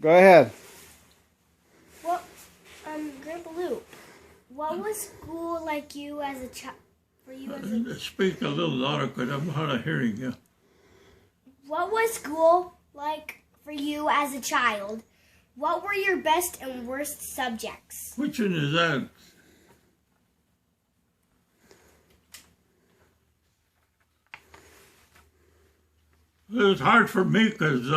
Go ahead. Well, Grandpa Lupe, what was school like you as a child? For you as a Speak a little louder because I'm hard of hearing you. What was school like for you as a child? What were your best and worst subjects? Which one is that? It was hard for me because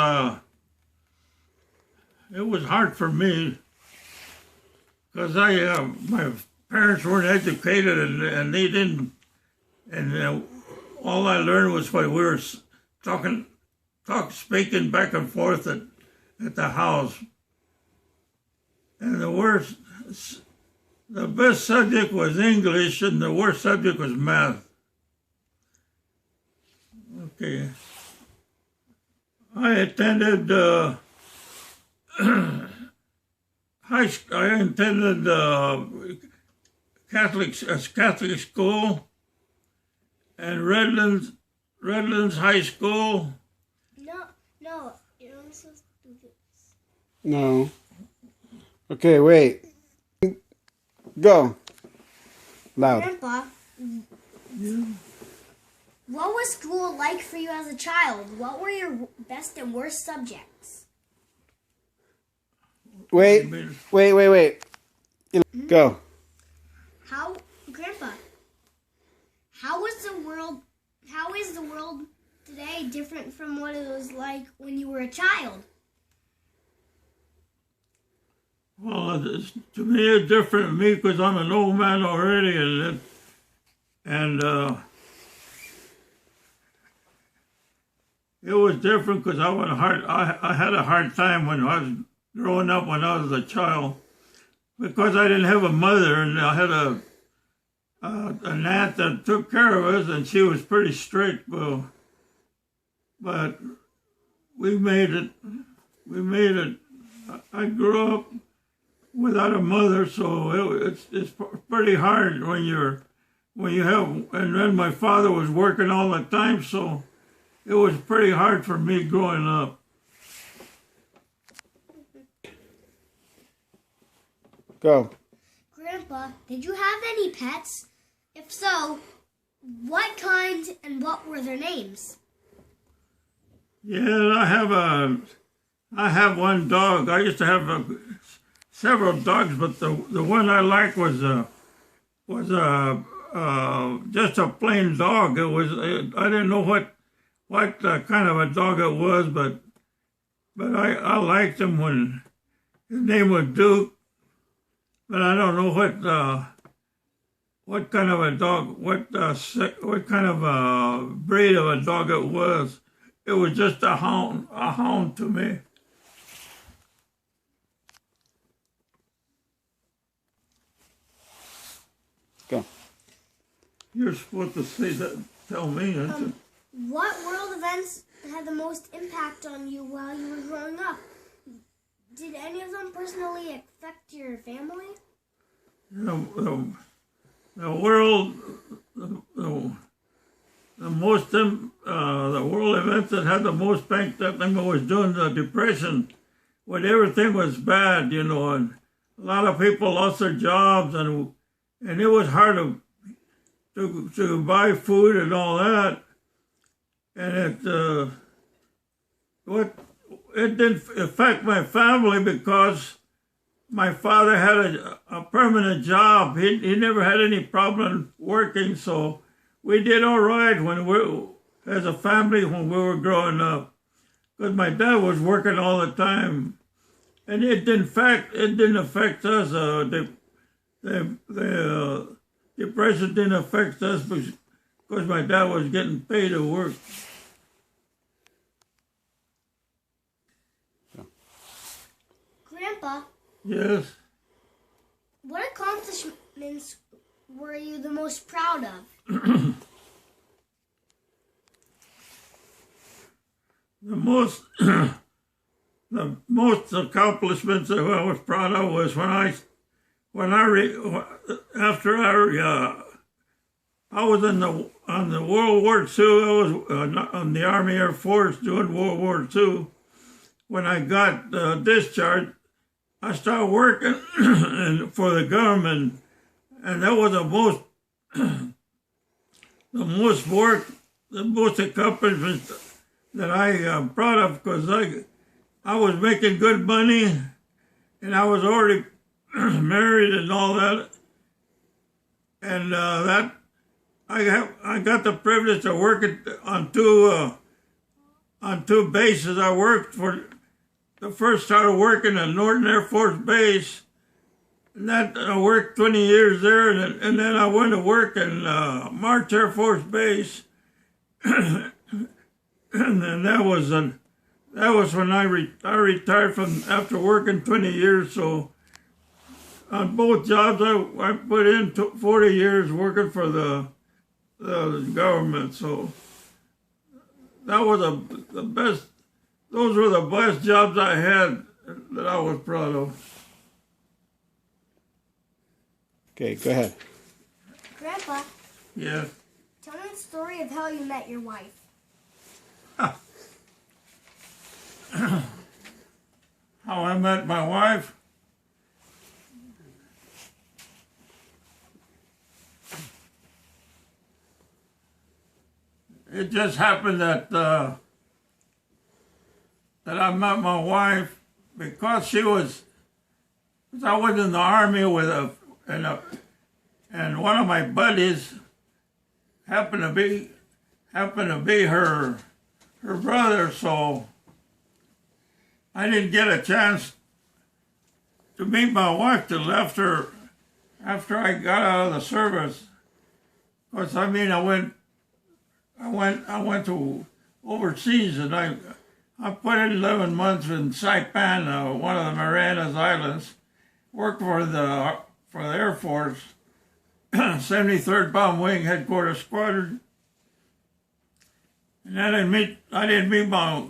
my parents weren't educated and they didn't, and all I learned was what we were speaking back and forth at the house. And the best subject was English and the worst subject was math. Okay. I attended Catholic school and Redlands High School. No, you're not supposed to do this. No. Okay, wait. Go. Loud. Grandpa, Yeah. what was school like for you as a child? What were your best and worst subjects? Wait. Go. Grandpa, how is the world today different from what it was like when you were a child? Well, to me, it's different from me because I'm an old man already, and it was different because I had a hard time when I was growing up when I was a child because I didn't have a mother, and I had an aunt that took care of us, and she was pretty strict, but we made it. I grew up without a mother, so it's pretty hard when you have. And then my father was working all the time, so it was pretty hard for me growing up. Go. Grandpa, did you have any pets? If so, what kind and what were their names? Yeah, I have one dog. I used to have several dogs, but the one I liked was just a plain dog. I didn't know what kind of a dog it was, but I liked him when his name was Duke. But I don't know what kind of a dog, what kind of a breed of a dog it was. It was just a hound to me. Go. You're supposed to say that. Tell me. What world events had the most impact on you while you were growing up? Did any of them personally affect your family? The world events that had the most impact, that thing was during the Depression, when everything was bad, and a lot of people lost their jobs, and it was hard to buy food and all that, and it didn't affect my family because my father had a permanent job. He never had any problem working, so we did all right as a family when we were growing up. Because my dad was working all the time, and it didn't affect us. The depression didn't affect us because my dad was getting paid to work. Grandpa? Yes. What accomplishments were you the most proud of? The most accomplishments that I was proud of was after I was on the World War II. I was on the Army Air Force doing World War II, when I got discharged, I started working for the government, and that was the most accomplishment that I am proud of, because I was making good money, and I was already married and all that, and that I got the privilege of working on two bases. I worked started working at Norton Air Force Base, and that I worked 20 years there, and then I went to work in March Air Force Base, and then that was when I retired from after working 20 years. So on both jobs, I put in 40 years working for the government. So that was the best. Those were the best jobs I had that I was proud of. Okay, go ahead. Grandpa, Yes. tell me the story of how you met your wife. How I met my wife? It just happened that I met my wife because I was in the army and one of my buddies happened to be her brother, so I didn't get a chance to meet my wife till after I got out of the service. Because I went to overseas, and I put in 11 months in Saipan, one of the Marianas Islands. Worked for the Air Force, 73rd Bomb Wing Headquarters Squadron. And I didn't meet my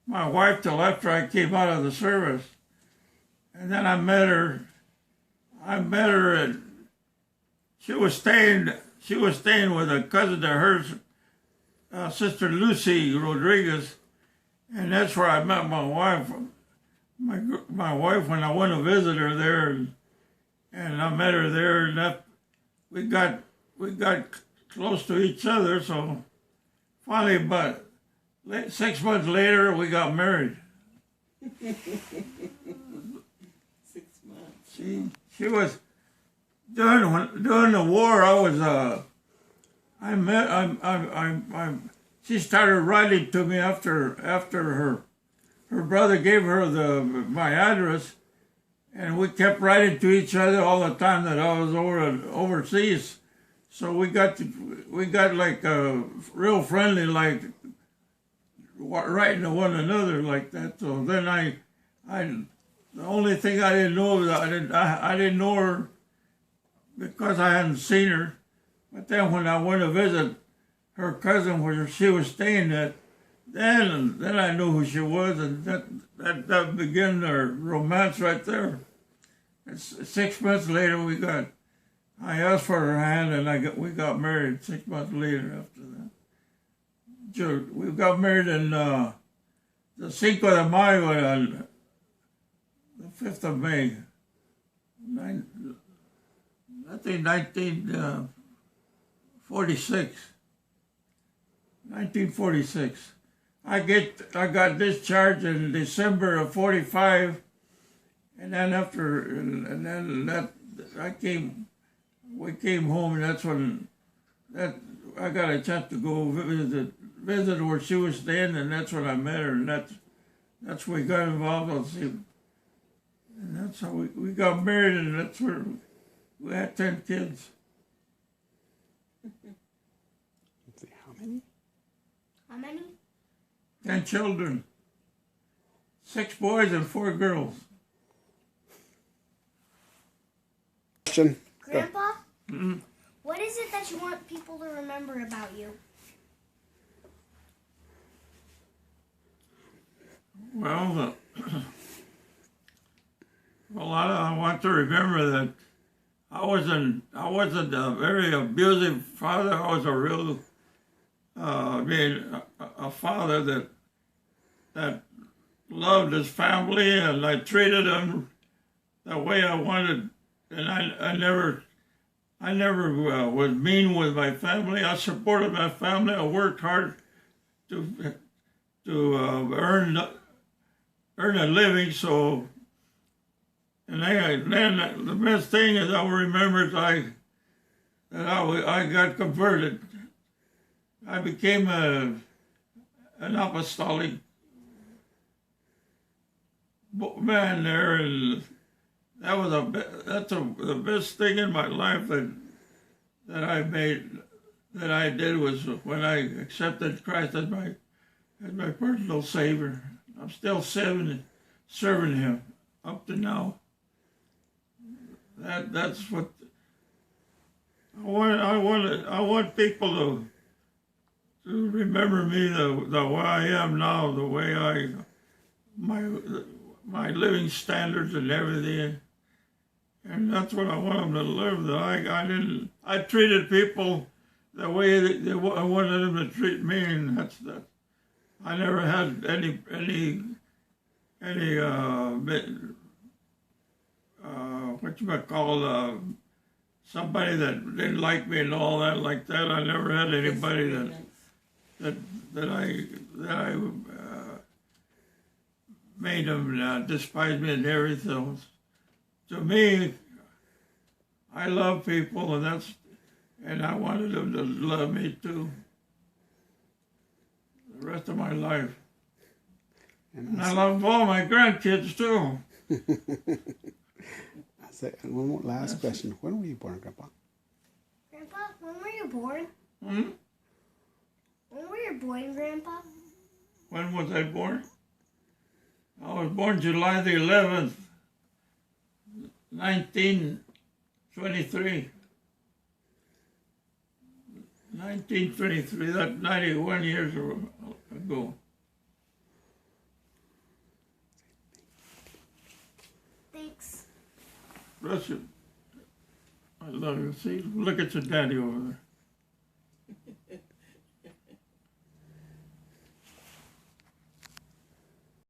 wife till after I came out of the service. And then I met her, and she was staying with a cousin of hers, Sister Lucy Rodriguez, and that's where I met my wife. My wife, when I went to visit her there, and I met her there, and we got close to each other. So finally, about 6 months later, we got married. 6 months. She was during the war. She started writing to me after her brother gave her my address, and we kept writing to each other all the time that I was overseas. So we got like real friendly, like writing to one another like that. So then the only thing I didn't know was I didn't know her because I hadn't seen her. But then when I went to visit her cousin where she was staying at, then I knew who she was, and that began our romance right there. And 6 months later, I asked for her hand, and we got married 6 months later after that. We got married in the Cinco de Mayo, on the 5th of May, I think 1946. 1946. I got discharged in December of 45, and then we came home, and that's when I got a chance to go visit where she was staying, and that's when I met her, and that's when we got involved. And that's how we got married, and that's where we had 10 kids. Let's see, how many? How many? 10 children. 6 boys and 4 girls. Question? Grandpa, Mm-hmm. what is it that you want people to remember about you? Well, I want to remember that I wasn't a very abusive father. I was a real, a father that loved his family, and I treated them the way I wanted. And I never was mean with my family. I supported my family. I worked hard to earn a living. So, and then the best thing is I remember is I got converted. I became an apostolic man there, and that was the best thing in my life that I did was when I accepted Christ as my personal Savior. I'm still serving Him up to now. That's what I want people to remember me the way I am now, the way my living standards and everything. And that's what I want them to live. That I treated people the way I wanted them to treat me, and that's that. I never had any what you might call somebody that didn't like me and all that like that. I never had anybody that I made them despise me and everything. To me, I love people, and I wanted them to love me too. The rest of my life. And I love all my grandkids too. One more last question. When were you born, Grandpa? Grandpa, when were you born? Hmm? When were you born, Grandpa? When was I born? I was born July the 11th, 1923. 1923, that's 91 years ago. Thanks. Bless you. I love you. See, look at your daddy over there.